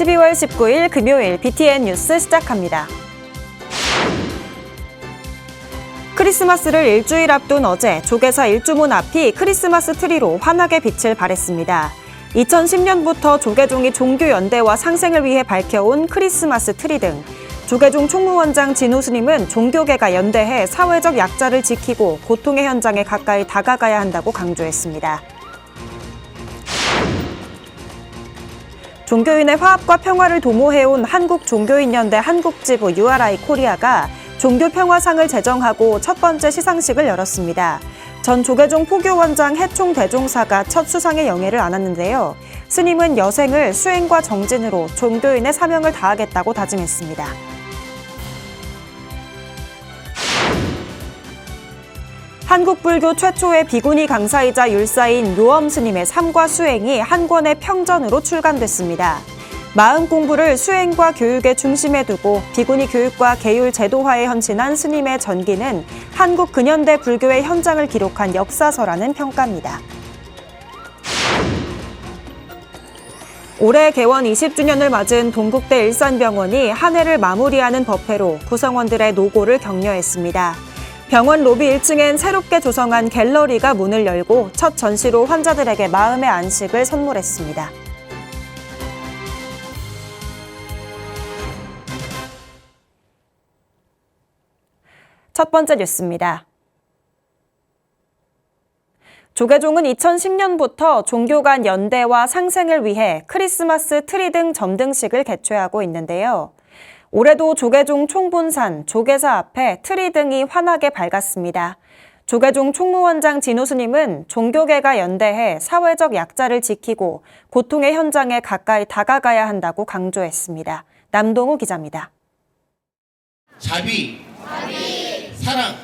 12월 19일 금요일 BTN 뉴스 시작합니다. 크리스마스를 일주일 앞둔 어제 조계사 일주문 앞이 크리스마스 트리로 환하게 빛을 발했습니다. 2010년부터 조계종이 종교 연대와 상생을 위해 밝혀온 크리스마스 트리 등 조계종 총무원장 진우 스님은 종교계가 연대해 사회적 약자를 지키고 고통의 현장에 가까이 다가가야 한다고 강조했습니다. 종교인의 화합과 평화를 도모해온 한국종교인연대 한국지부 URI 코리아가 종교평화상을 제정하고 첫 번째 시상식을 열었습니다. 전 조계종 포교원장 해총 대종사가 첫 수상의 영예를 안았는데요. 스님은 여생을 수행과 정진으로 종교인의 사명을 다하겠다고 다짐했습니다. 한국불교 최초의 비구니 강사이자 율사인 요엄 스님의 삶과 수행이 한 권의 평전으로 출간됐습니다. 마음 공부를 수행과 교육의 중심에 두고 비구니 교육과 계율 제도화에 헌신한 스님의 전기는 한국 근현대 불교의 현장을 기록한 역사서라는 평가입니다. 올해 개원 20주년을 맞은 동국대 일산병원이 한 해를 마무리하는 법회로 구성원들의 노고를 격려했습니다. 병원 로비 1층엔 새롭게 조성한 갤러리가 문을 열고 첫 전시로 환자들에게 마음의 안식을 선물했습니다. 첫 번째 뉴스입니다. 조계종은 2010년부터 종교 간 연대와 상생을 위해 크리스마스 트리 등 점등식을 개최하고 있는데요. 올해도 조계종 총본산, 조계사 앞에 트리 등이 환하게 밝았습니다. 조계종 총무원장 진우 스님은 종교계가 연대해 사회적 약자를 지키고 고통의 현장에 가까이 다가가야 한다고 강조했습니다. 남동우 기자입니다. 자비. 사랑.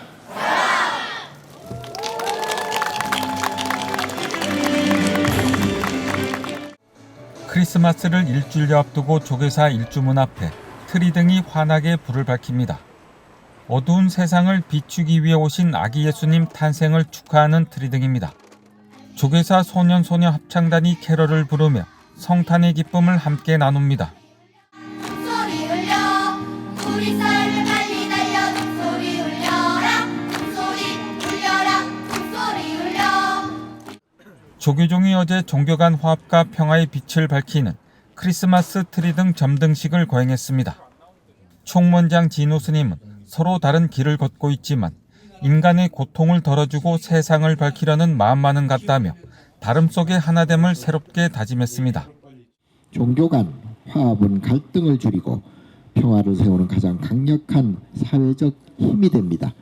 크리스마스를 일주일여 앞두고 조계사 일주문 앞에 트리 등이 환하게 불을 밝힙니다. 어두운 세상을 비추기 위해 오신 아기 예수님 탄생을 축하하는 트리 등입니다. 조계사 소년소녀 합창단이 캐럴을 부르며 성탄의 기쁨을 함께 나눕니다. 조계종이 어제 종교 간 화합과 평화의 빛을 밝히는 크리스마스 트리 등 점등식을 거행했습니다. 총무원장 진우 스님은 서로 다른 길을 걷고 있지만 인간의 고통을 덜어주고 세상을 밝히려는 마음만은 같다며 다름 속의 하나됨을 새롭게 다짐했습니다. 종교 간 화합은 갈등을 줄이고 평화를 세우는 가장 강력한 사회적 힘이 됩니다.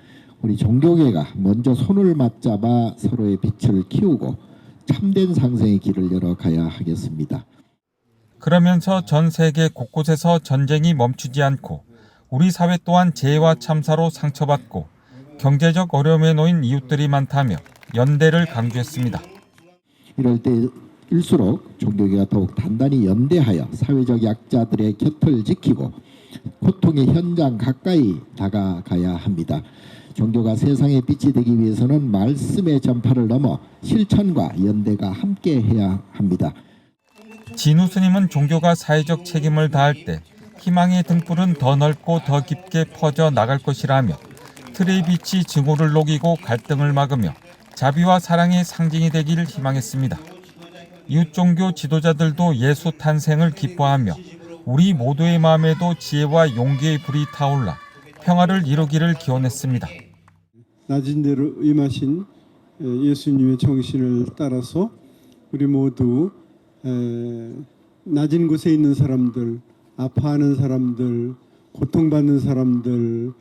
우리 종교계가 먼저 손을 맞잡아 서로의 빛을 키우고 참된 상생의 길을 열어가야 하겠습니다. 그러면서 전 세계 곳곳에서 전쟁이 멈추지 않고 우리 사회 또한 재해와 참사로 상처받고 경제적 어려움에 놓인 이웃들이 많다며 연대를 강조했습니다. 이럴 때일수록 종교계가 더욱 단단히 연대하여 사회적 약자들의 곁을 지키고 고통의 현장 가까이 다가가야 합니다. 종교가 세상의 빛이 되기 위해서는 말씀의 전파를 넘어 실천과 연대가 함께해야 합니다. 진우 스님은 종교가 사회적 책임을 다할 때 희망의 등불은 더 넓고 더 깊게 퍼져 나갈 것이라며 트리의 빛이 증오를 녹이고 갈등을 막으며 자비와 사랑의 상징이 되기를 희망했습니다. 이웃 종교 지도자들도 예수 탄생을 기뻐하며 우리 모두의 마음에도 지혜와 용기의 불이 타올라 평화를 이루기를 기원했습니다. 낮은 대로 임하신 예수님의 정신을 따라서 우리 모두 낮은 곳에 있는 사람들, 아파하는 사람들, 고통받는 사람들,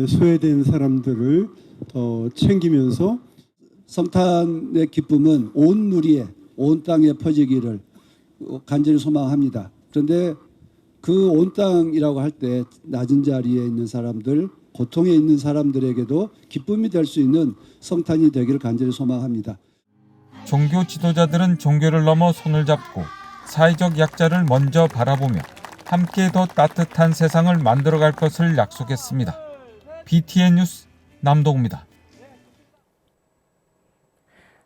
소외된 사람들을 더 챙기면서 성탄의 기쁨은 온 누리에, 온 땅에 퍼지기를 간절히 소망합니다. 그런데 그 온 땅이라고 할 때 낮은 자리에 있는 사람들, 고통에 있는 사람들에게도 기쁨이 될 수 있는 성탄이 되기를 간절히 소망합니다. 종교 지도자들은 종교를 넘어 손을 잡고 사회적 약자를 먼저 바라보며 함께 더 따뜻한 세상을 만들어갈 것을 약속했습니다. BTN 뉴스 남동우입니다.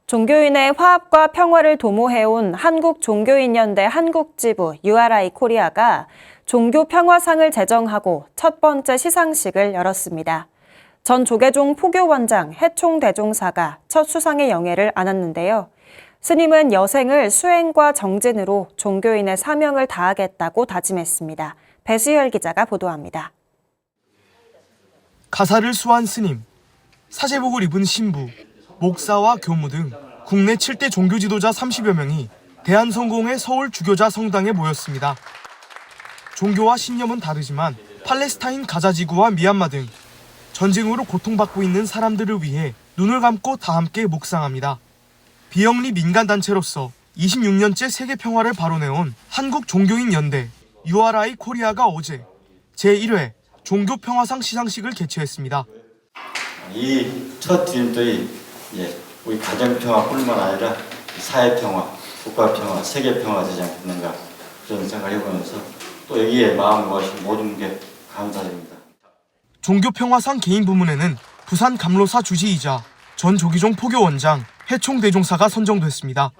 종교인의 화합과 평화를 도모해온 한국종교인연대 한국지부 URI 코리아가 종교평화상을 제정하고 첫 번째 시상식을 열었습니다. 전 조계종 포교원장 해총대종사가 첫 수상의 영예를 안았는데요. 스님은 여생을 수행과 정진으로 종교인의 사명을 다하겠다고 다짐했습니다. 배수열 기자가 보도합니다. 가사를 수한 스님, 사제복을 입은 신부, 목사와 교무 등 국내 7대 종교 지도자 30여 명이 대한성공회 서울 주교자 성당에 모였습니다. 종교와 신념은 다르지만 팔레스타인 가자 지구와 미얀마 등 전쟁으로 고통받고 있는 사람들을 위해 눈을 감고 다 함께 묵상합니다. 비영리 민간단체로서 26년째 세계 평화를 바로내온 한국종교인연대 URI 코리아가 어제 제1회 종교평화상 시상식을 개최했습니다. 이 첫 드림들이 우리 가정평화뿐만 아니라 사회평화, 국가평화, 세계평화 되지 않겠는가 그런 생각을 해보면서 또 여기에 마음을 거하신 모든 게 감사드립니다. 종교평화상 개인 부문에는 부산 감로사 주지이자 전 조기종 포교원장 해총대종사가 선정됐습니다.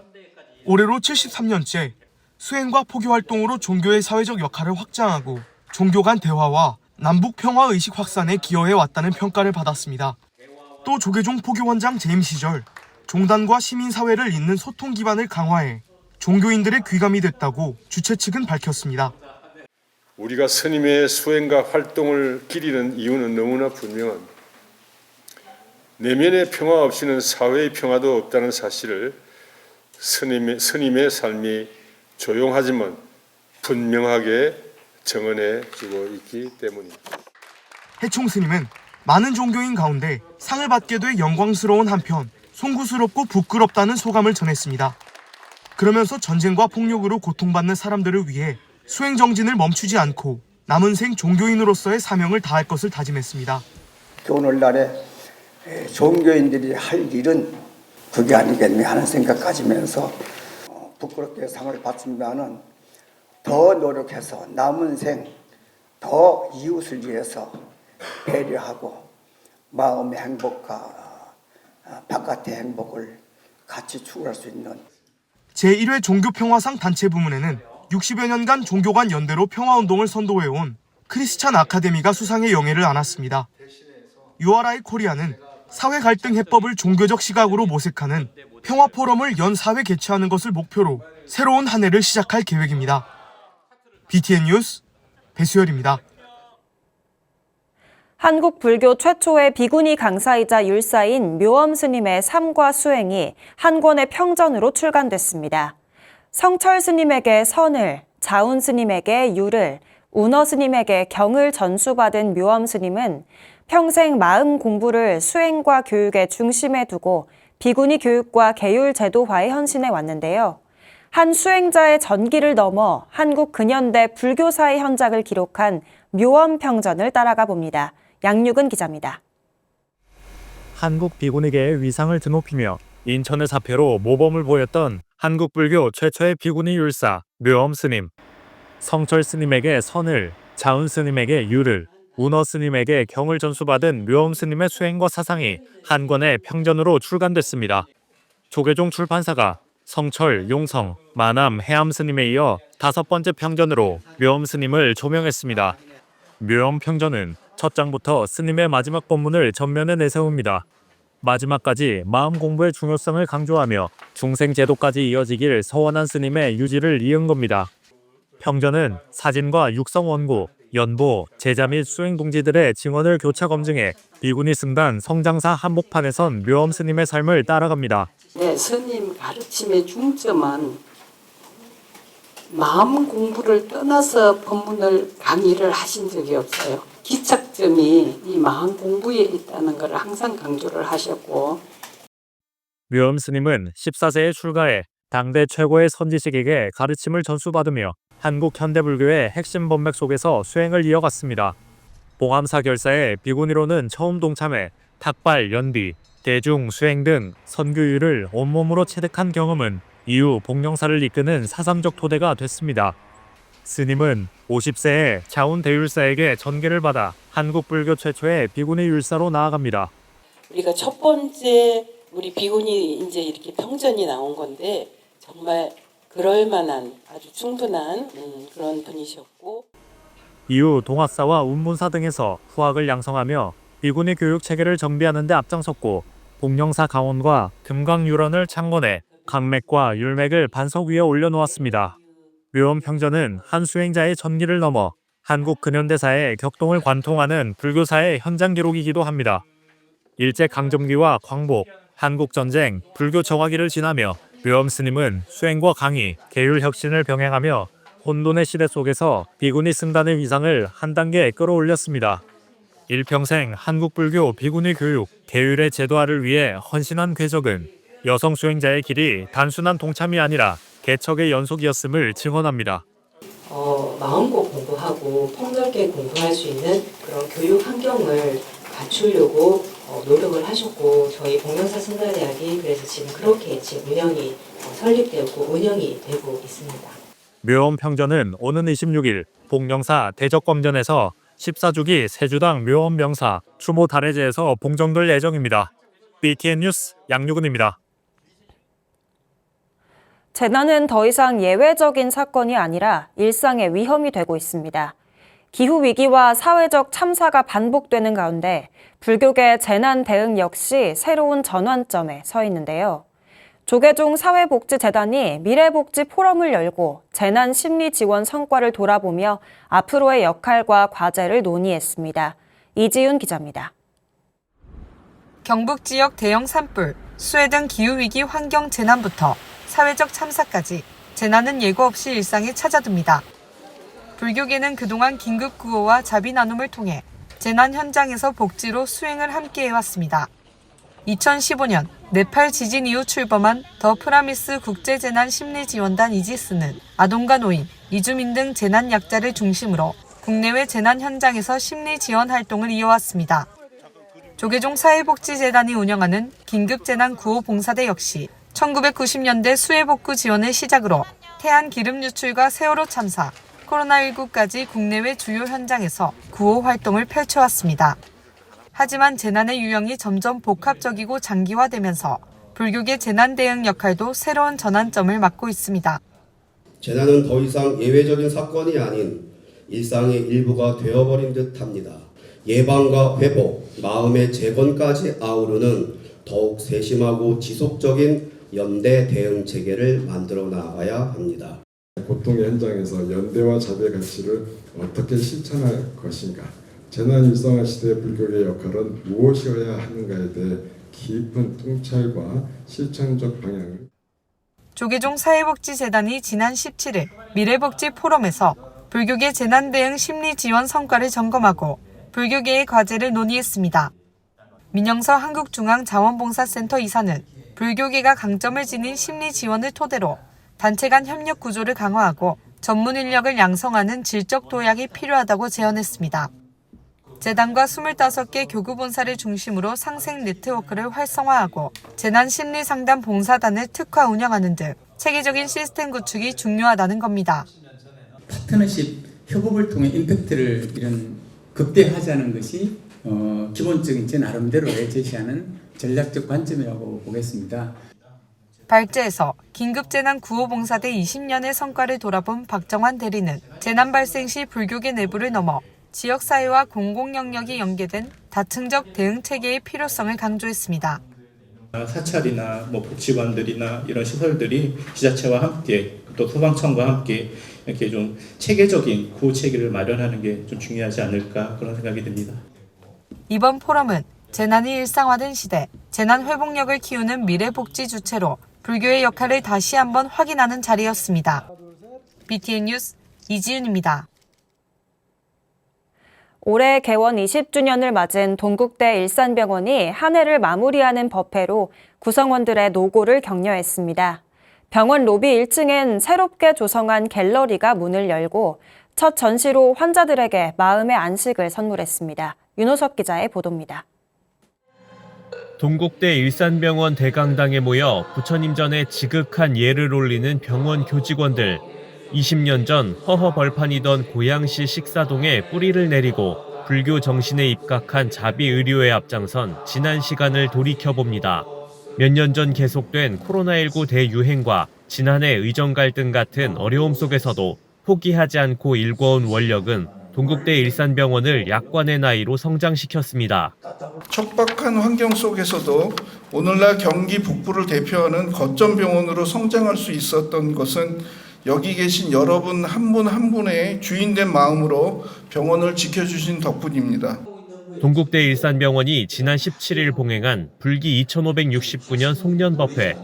올해로 73년째 수행과 포교 활동으로 종교의 사회적 역할을 확장하고 종교 간 대화와 남북 평화 의식 확산에 기여해 왔다는 평가를 받았습니다. 또 조계종 포교원장 재임 시절 종단과 시민사회를 잇는 소통 기반을 강화해 종교인들의 귀감이 됐다고 주최 측은 밝혔습니다. 우리가 스님의 수행과 활동을 기리는 이유는 너무나 분명합니다. 내면의 평화 없이는 사회의 평화도 없다는 사실을 스님의 삶이 조용하지만 분명하게 정언해 주고 있기 때문입니다. 해총 스님은 많은 종교인 가운데 상을 받게 돼 영광스러운 한편 송구스럽고 부끄럽다는 소감을 전했습니다. 그러면서 전쟁과 폭력으로 고통받는 사람들을 위해 수행 정진을 멈추지 않고 남은 생 종교인으로서의 사명을 다할 것을 다짐했습니다. 오늘날에 종교인들이 할 일은 그게 아니겠네 하는 생각 가지면서 부끄럽게 상을 받지만은 더 노력해서 남은 생 더 이웃을 위해서 배려하고 마음의 행복과 바깥의 행복을 같이 추구할 수 있는 제1회 종교평화상 단체 부문에는 60여 년간 종교 간 연대로 평화운동을 선도해온 크리스찬 아카데미가 수상의 영예를 안았습니다. URI 코리아는 사회 갈등 해법을 종교적 시각으로 모색하는 평화 포럼을 연 4회 개최하는 것을 목표로 새로운 한 해를 시작할 계획입니다. BTN 뉴스 배수열입니다. 한국 불교 최초의 비구니 강사이자 율사인 묘엄 스님의 삶과 수행이 한 권의 평전으로 출간됐습니다. 성철 스님에게 선을, 자운 스님에게 유를, 운어 스님에게 경을 전수받은 묘엄 스님은 평생 마음 공부를 수행과 교육의 중심에 두고 비구니 교육과 계율 제도화에 헌신해 왔는데요. 한 수행자의 전기를 넘어 한국 근현대 불교사의 현장을 기록한 묘엄 평전을 따라가 봅니다. 양육은 기자입니다. 한국 비구니계의 위상을 드높이며 인천의 사표로 모범을 보였던 한국 불교 최초의 비구니 율사 묘엄 스님. 성철 스님에게 선을, 자운 스님에게 유를, 운어 스님에게 경을 전수받은 묘엄 스님의 수행과 사상이 한 권의 평전으로 출간됐습니다. 조계종 출판사가 성철, 용성, 마남, 해암 스님에 이어 5번째 평전으로 묘엄 스님을 조명했습니다. 묘엄 평전은 첫 장부터 스님의 마지막 법문을 전면에 내세웁니다. 마지막까지 마음 공부의 중요성을 강조하며 중생 제도까지 이어지길 서원한 스님의 유지를 이은 겁니다. 평전은 사진과 육성 원고, 연보, 제자 및 수행 동지들의 증언을 교차 검증해 비구니 승단 성장사 한복판에선 묘엄 스님의 삶을 따라갑니다. 네, 스님 가르침의 중점은 마음 공부를 떠나서 법문을 강의를 하신 적이 없어요. 기착점이 이 마음 공부에 있다는 걸 항상 강조를 하셨고 묘엄 스님은 14세에 출가해 당대 최고의 선지식에게 가르침을 전수받으며 한국 현대불교의 핵심 법맥 속에서 수행을 이어갔습니다. 봉암사 결사에 비구니로는 처음 동참해 탁발, 연비, 대중, 수행 등 선교율을 온몸으로 체득한 경험은 이후 복령사를 이끄는 사상적 토대가 됐습니다. 스님은 50세에 자운 대율사에게 전계를 받아 한국 불교 최초의 비구니 율사로 나아갑니다. 우리가 첫 번째 우리 비군이 이제 이렇게 평전이 나온 건데 정말 그럴 만한 아주 충분한 그런 분이셨고 이후 동학사와 운문사 등에서 후학을 양성하며 비군의 교육 체계를 정비하는 데 앞장섰고 복령사 강원과 금강유런을 창건해 강맥과 율맥을 반석 위에 올려놓았습니다. 묘엄평전은 한 수행자의 전기를 넘어 한국 근현대사의 격동을 관통하는 불교사의 현장 기록이기도 합니다. 일제강점기와 광복, 한국전쟁, 불교 정화기를 지나며 묘엄 스님은 수행과 강의, 계율혁신을 병행하며 혼돈의 시대 속에서 비구니 승단의 위상을 한 단계 끌어올렸습니다. 일평생 한국불교 비구니 교육, 계율의 제도화를 위해 헌신한 궤적은 여성 수행자의 길이 단순한 동참이 아니라 개척의 연속이었음을 증언합니다. 마음껏 공부하고 폭넓게 공부할 수 있는 그런 교육 환경을 갖추려고 노력을 하셨고 저희 복령사 승가대학이 그래서 지금 그렇게 지금 운영이 설립되고 운영이 되고 있습니다. 묘엄평전은 오는 26일 복령사 대적검전에서 14주기 세주당 묘엄명사 추모 달해제에서 봉정될 예정입니다. BTN 뉴스 양유근입니다. 재난은 더 이상 예외적인 사건이 아니라 일상의 위험이 되고 있습니다. 기후위기와 사회적 참사가 반복되는 가운데 불교계 재난 대응 역시 새로운 전환점에 서 있는데요. 조계종 사회복지재단이 미래복지 포럼을 열고 재난 심리 지원 성과를 돌아보며 앞으로의 역할과 과제를 논의했습니다. 이지윤 기자입니다. 경북 지역 대형 산불, 수해 등 기후위기 환경 재난부터 사회적 참사까지 재난은 예고 없이 일상에 찾아듭니다. 불교계는 그동안 긴급 구호와 자비 나눔을 통해 재난 현장에서 복지로 수행을 함께 해왔습니다. 2015년 네팔 지진 이후 출범한 더 프라미스 국제재난심리지원단 이지스는 아동과 노인, 이주민 등 재난 약자를 중심으로 국내외 재난 현장에서 심리 지원 활동을 이어왔습니다. 조계종 사회복지재단이 운영하는 긴급재난구호봉사대 역시 1990년대 수해복구 지원을 시작으로 태안 기름 유출과 세월호 참사, 코로나19까지 국내외 주요 현장에서 구호 활동을 펼쳐왔습니다. 하지만 재난의 유형이 점점 복합적이고 장기화되면서 불교계 재난 대응 역할도 새로운 전환점을 맞고 있습니다. 재난은 더 이상 예외적인 사건이 아닌 일상의 일부가 되어버린 듯합니다. 예방과 회복, 마음의 재건까지 아우르는 더욱 세심하고 지속적인 연대 대응 체계를 만들어 나가야 합니다. 고통의 현장에서 연대와 자비의 가치를 어떻게 실천할 것인가, 재난 일상화 시대의 불교의 역할은 무엇이어야 하는가에 대해 깊은 통찰과 실천적 방향을 조계종 사회복지재단이 지난 17일 미래복지 포럼에서 불교계 재난 대응 심리 지원 성과를 점검하고 불교계의 과제를 논의했습니다. 민영서 한국중앙자원봉사센터 이사는 불교계가 강점을 지닌 심리 지원을 토대로 단체 간 협력 구조를 강화하고 전문 인력을 양성하는 질적 도약이 필요하다고 제언했습니다. 재단과 25개 교구본사를 중심으로 상생 네트워크를 활성화하고 재난심리상담 봉사단을 특화 운영하는 등 체계적인 시스템 구축이 중요하다는 겁니다. 파트너십 협업을 통해 임팩트를 이런 극대화하자는 것이 기본적인 제 나름대로의 제시하는 전략적 관점이라고 보겠습니다. 발제에서 긴급재난구호봉사대 20년의 성과를 돌아본 박정환 대리는 재난 발생 시 불교계 내부를 넘어 지역사회와 공공영역이 연계된 다층적 대응 체계의 필요성을 강조했습니다. 사찰이나 복지관들이나 이런 시설들이 지자체와 함께 또 소방청과 함께 이렇게 좀 체계적인 구호 체계를 마련하는 게 좀 중요하지 않을까 그런 생각이 듭니다. 이번 포럼은 재난이 일상화된 시대, 재난 회복력을 키우는 미래복지 주체로 불교의 역할을 다시 한번 확인하는 자리였습니다. BTN 뉴스 이지윤입니다. 올해 개원 20주년을 맞은 동국대 일산병원이 한 해를 마무리하는 법회로 구성원들의 노고를 격려했습니다. 병원 로비 1층엔 새롭게 조성한 갤러리가 문을 열고 첫 전시로 환자들에게 마음의 안식을 선물했습니다. 윤호석 기자의 보도입니다. 동국대 일산병원 대강당에 모여 부처님 전에 지극한 예를 올리는 병원 교직원들. 20년 전 허허벌판이던 고양시 식사동에 뿌리를 내리고 불교 정신에 입각한 자비 의료에 앞장선 지난 시간을 돌이켜봅니다. 몇 년 전 계속된 코로나19 대유행과 지난해 의정 갈등 같은 어려움 속에서도 포기하지 않고 일궈온 원력은 동국대 일산병원을 약관의 나이로 성장시켰습니다. 척박한 환경 속에서도 오늘날 경기 북부를 대표하는 거점 병원으로 성장할 수 있었던 것은 여기 계신 여러분 한 분 한 분의 주인된 마음으로 병원을 지켜주신 덕분입니다. 동국대 일산병원이 지난 17일 봉행한 불기 2569년 송년법회,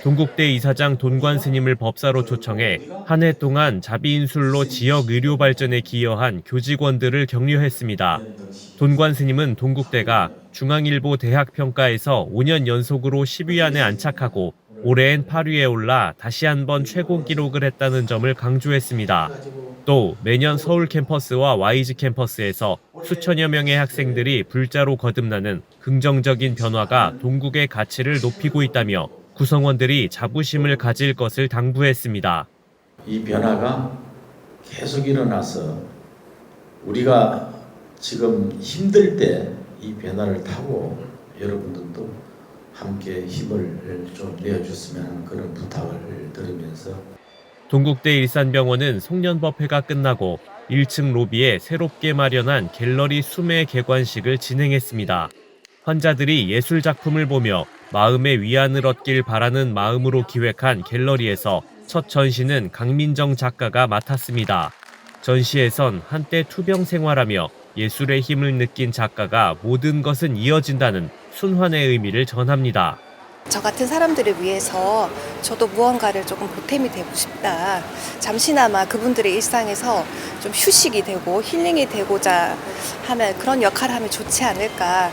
동국대 이사장 돈관 스님을 법사로 초청해 한 해 동안 자비인술로 지역 의료 발전에 기여한 교직원들을 격려했습니다. 돈관 스님은 동국대가 중앙일보 대학평가에서 5년 연속으로 10위 안에 안착하고 올해엔 8위에 올라 다시 한번 최고 기록을 했다는 점을 강조했습니다. 또 매년 서울 캠퍼스와 YG 캠퍼스에서 수천여 명의 학생들이 불자로 거듭나는 긍정적인 변화가 동국의 가치를 높이고 있다며 구성원들이 자부심을 가질 것을 당부했습니다. 이 변화가 계속 일어나서 우리가 지금 힘들 때 이 변화를 타고 여러분들도 함께 힘을 좀 내어줬으면 하는 그런 부탁을 드리면서 동국대 일산병원은 송년법회가 끝나고 1층 로비에 새롭게 마련한 갤러리 수매 개관식을 진행했습니다. 환자들이 예술 작품을 보며 마음의 위안을 얻길 바라는 마음으로 기획한 갤러리에서 첫 전시는 강민정 작가가 맡았습니다. 전시에선 한때 투병 생활하며 예술의 힘을 느낀 작가가 모든 것은 이어진다는 순환의 의미를 전합니다. 저 같은 사람들을 위해서 저도 무언가를 조금 보탬이 되고 싶다. 잠시나마 그분들의 일상에서 좀 휴식이 되고 힐링이 되고자 하는 그런 역할을 하면 좋지 않을까.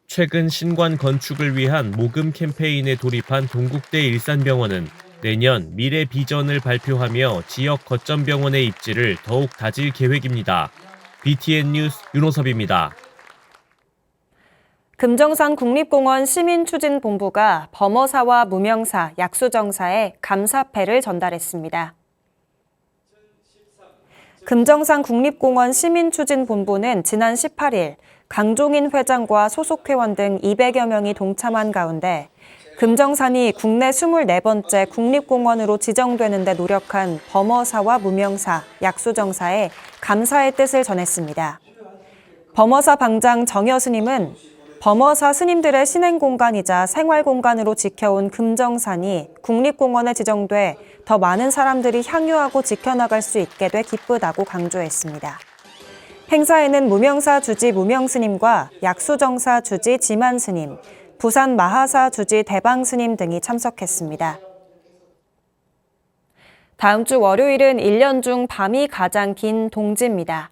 최근 신관 건축을 위한 모금 캠페인에 돌입한 동국대 일산병원은 내년 미래 비전을 발표하며 지역 거점 병원의 입지를 더욱 다질 계획입니다. BTN 뉴스 윤호섭입니다. 금정산 국립공원 시민추진본부가 범어사와 무명사, 약수정사에 감사패를 전달했습니다. 금정산 국립공원 시민추진본부는 지난 18일 강종인 회장과 소속 회원 등 200여 명이 동참한 가운데 금정산이 국내 24번째 국립공원으로 지정되는 데 노력한 범어사와 무명사, 약수정사에 감사의 뜻을 전했습니다. 범어사 방장 정여 스님은 범어사 스님들의 신행 공간이자 생활 공간으로 지켜온 금정산이 국립공원에 지정돼 더 많은 사람들이 향유하고 지켜나갈 수 있게 돼 기쁘다고 강조했습니다. 행사에는 무명사 주지 무명스님과 약수정사 주지 지만스님, 부산 마하사 주지 대방스님 등이 참석했습니다. 다음 주 월요일은 1년 중 밤이 가장 긴 동지입니다.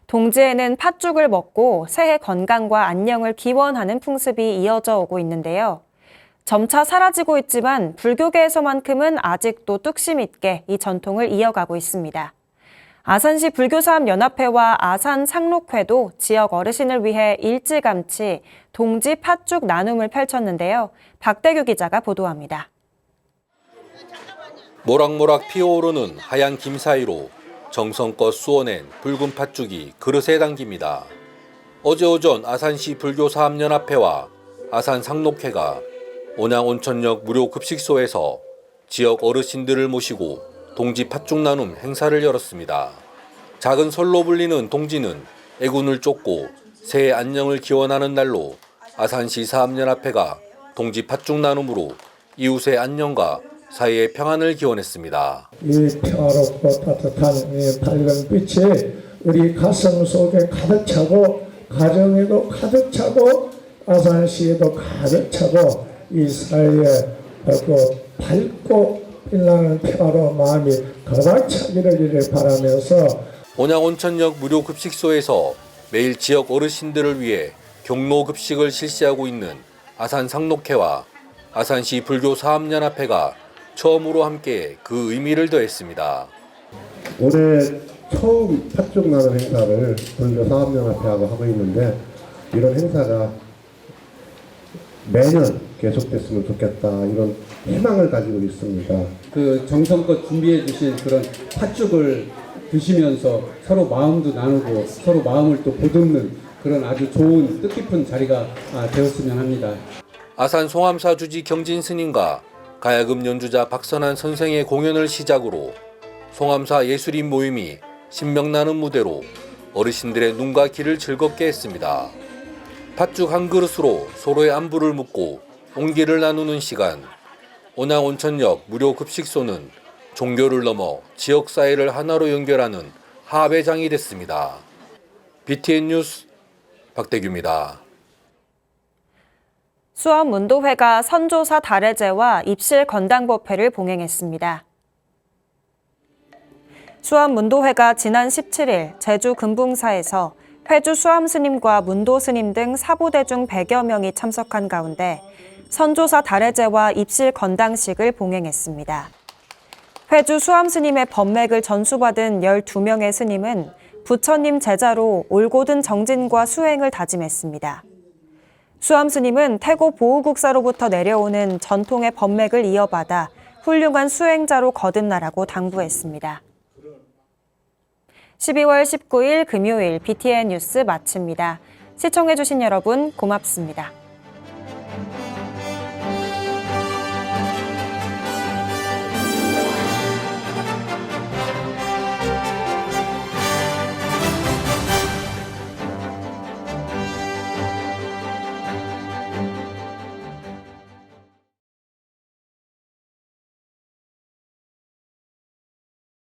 동지에는 팥죽을 먹고 새해 건강과 안녕을 기원하는 풍습이 이어져 오고 있는데요. 점차 사라지고 있지만 불교계에서만큼은 아직도 뚝심 있게 이 전통을 이어가고 있습니다. 아산시 불교사업연합회와 아산 상록회도 지역 어르신을 위해 일찌감치 동지 팥죽 나눔을 펼쳤는데요. 박대규 기자가 보도합니다. 모락모락 피어오르는 하얀 김 사이로 정성껏 쑤어낸 붉은 팥죽이 그릇에 담깁니다. 어제 오전 아산시 불교사업연합회와 아산 상록회가 온양온천역 무료 급식소에서 지역 어르신들을 모시고 동지 팥죽 나눔 행사를 열었습니다. 작은 설로 불리는 동지는 애군을 쫓고 새해 안녕을 기원하는 날로 아산시 사업연합회가 동지 팥죽 나눔으로 이웃의 안녕과 사이의 평안을 기원했습니다. 이 평화롭고 따뜻한 이 밝은 빛이 우리 가슴 속에 가득 차고 가정에도 가득 차고 아산시에도 가득 차고 이 사이에 밝고 빛나는 평화로운 마음이 가득 차기를 바라면서 온양온천역 무료 급식소에서 매일 지역 어르신들을 위해 경로 급식을 실시하고 있는 아산 상록회와 아산시 불교사업연합회가 처음으로 함께 그 의미를 더했습니다. 올해 처음 팥죽 나눔 행사를 불교사업연합회하고 하고 있는데 이런 행사가 매년 계속됐으면 좋겠다 이런 희망을 가지고 있습니다. 그 정성껏 준비해 주신 그런 팥죽을 드시면서 서로 마음도 나누고 서로 마음을 또 보듬는 그런 아주 좋은 뜻깊은 자리가 되었으면 합니다. 아산 송암사 주지 경진 스님과 가야금 연주자 박선한 선생의 공연을 시작으로 송암사 예술인 모임이 신명나는 무대로 어르신들의 눈과 귀를 즐겁게 했습니다. 팥죽 한 그릇으로 서로의 안부를 묻고 온기를 나누는 시간. 온양 온천역 무료 급식소는 종교를 넘어 지역사회를 하나로 연결하는 화합의 장이 됐습니다. BTN 뉴스 박대규입니다. 수원문도회가 선조사 달해제와 입실 건당법회를 봉행했습니다. 수원문도회가 지난 17일 제주 금붕사에서 회주 수암스님과 문도스님 등 사부대중 100여 명이 참석한 가운데 선조사 달해제와 입실 건당식을 봉행했습니다. 회주 수암스님의 법맥을 전수받은 12명의 스님은 부처님 제자로 올곧은 정진과 수행을 다짐했습니다. 수암스님은 태고 보우국사로부터 내려오는 전통의 법맥을 이어받아 훌륭한 수행자로 거듭나라고 당부했습니다. 12월 19일 금요일 BTN 뉴스 마칩니다. 시청해주신 여러분 고맙습니다.